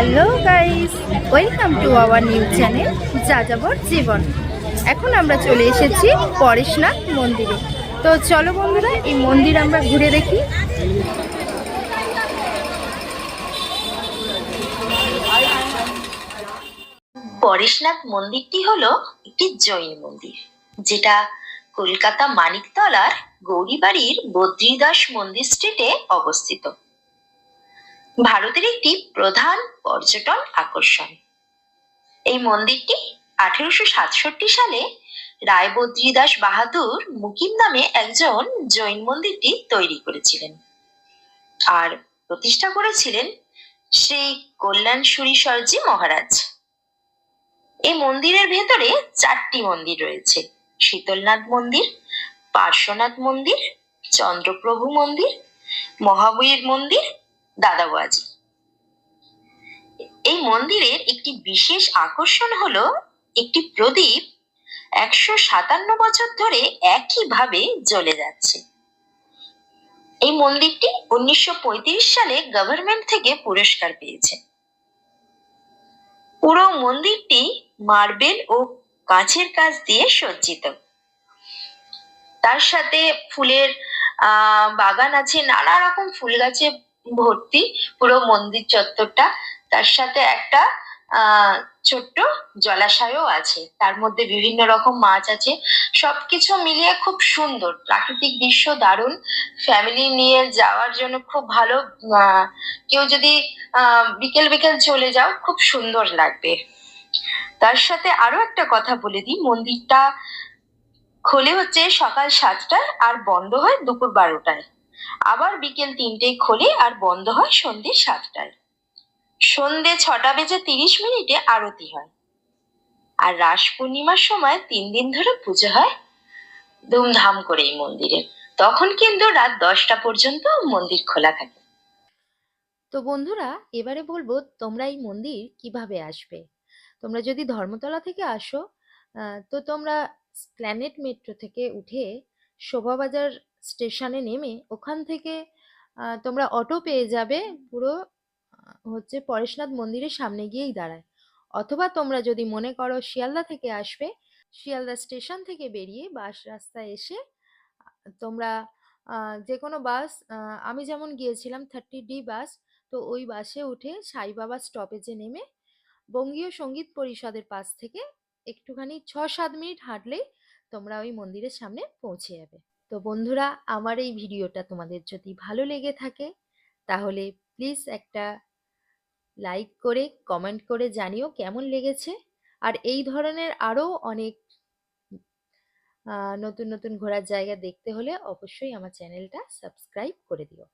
Hello guys, welcome to our new channel যাযাবর জীবন। এখন আমরা চলে এসেছি পরেশনাথ মন্দিরে। তো চলো বন্ধুরা, এই মন্দির আমরা ঘুরে দেখি। পরেশনাথ মন্দিরটি হলো একটি জৈন মন্দির, যেটা কলকাতা মানিকতলার গৌরীবাড়ির বদ্রীদাস মন্দির স্ট্রিটে অবস্থিত। ভারতের একটি প্রধান পর্যটন আকর্ষণ। এই মন্দিরটি 1867 সালে রায় বদ্রীদাস বাহাদুর মুকিম নামে একজন জৈন মন্দিরটি তৈরি করেছিলেন, আর প্রতিষ্ঠা করেছিলেন শ্রী কল্যাণ সুরীশ্বরজি মহারাজ। এই মন্দিরের ভেতরে 4টি মন্দির রয়েছে: শীতলনাথ মন্দির, পার্শ্বনাথ মন্দির, চন্দ্রপ্রভু মন্দির, মহাবীর মন্দির, দাদাবাজি। এই মন্দিরের একটি বিশেষ আকর্ষণ হলো একটি প্রদীপ 157 বছর ধরে একইভাবে জ্বলে যাচ্ছে। এই মন্দিরটি 1935 সালে গভর্নমেন্ট থেকে পুরস্কার পেয়েছে। পুরো মন্দিরটি মার্বেল ও কাঁচের কাজ দিয়ে সজ্জিত। তার সাথে ফুলের বাগান আছে, নানা রকম ফুল গাছে ভর্তি পুরো মন্দির চত্বরটা। তার সাথে একটা ছোট্ট জলাশয়ও আছে, তার মধ্যে বিভিন্ন রকম মাছ আছে। সবকিছু মিলিয়ে খুব সুন্দর প্রাকৃতিক দৃশ্য, দারুণ। ফ্যামিলি নিয়ে যাওয়ার জন্য খুব ভালো। কেউ যদি বিকেল বিকেল চলে যাও, খুব সুন্দর লাগবে। তার সাথে আরো একটা কথা বলে দিই, মন্দিরটা খোলে হচ্ছে সকাল 7টায় আর বন্ধ হয় দুপুর 12টায়। আবার বিকেল 3টেয় খোলে আর বন্ধ হয় সন্ধ্যে 7টায়। সন্ধ্যে 6:30 আরতি হয়। আর রাস পূর্ণিমার সময় 3 দিন ধরে পুজো হয় ধুমধাম করে এই মন্দিরে। তখন কিন্তু রাত 10টা পর্যন্ত মন্দির খোলা থাকে। তো বন্ধুরা, এবারে বলবো তোমরা এই মন্দির কিভাবে আসবে। তোমরা যদি ধর্মতলা থেকে আসো, তো তোমরা স্প্ল্যানেড মেট্রো থেকে উঠে শোভাবাজার স্টেশনে নেমে ওখান থেকে তোমরা অটো পেয়ে যাবে। পুরো হচ্ছে পরেশনাথ মন্দিরের সামনে গিয়েই দাঁড়ায়। অথবা তোমরা যদি মনে করো শিয়ালদা থেকে আসবে, শিয়ালদা স্টেশন থেকে বেরিয়ে বাস রাস্তায় এসে তোমরা যে কোনো বাস, আমি যেমন গিয়েছিলাম 30D বাস, তো ওই বাসে উঠে সাইবাবা স্টপেজে নেমে বঙ্গীয় সঙ্গীত পরিষদের পাশ থেকে একটুখানি 6-7 মিনিট হাঁটলেই তোমরা ওই মন্দিরের সামনে পৌঁছে যাবে। তো বন্ধুরা, আমার এই ভিডিওটা তোমাদের যদি ভালো লেগে থাকে তাহলে প্লিজ একটা লাইক করে কমেন্ট করে জানিও কেমন লেগেছে। আর এই ধরনের আরো অনেক নতুন নতুন ঘোরার জায়গা দেখতে হলে অবশ্যই আমার চ্যানেলটা সাবস্ক্রাইব করে দিও।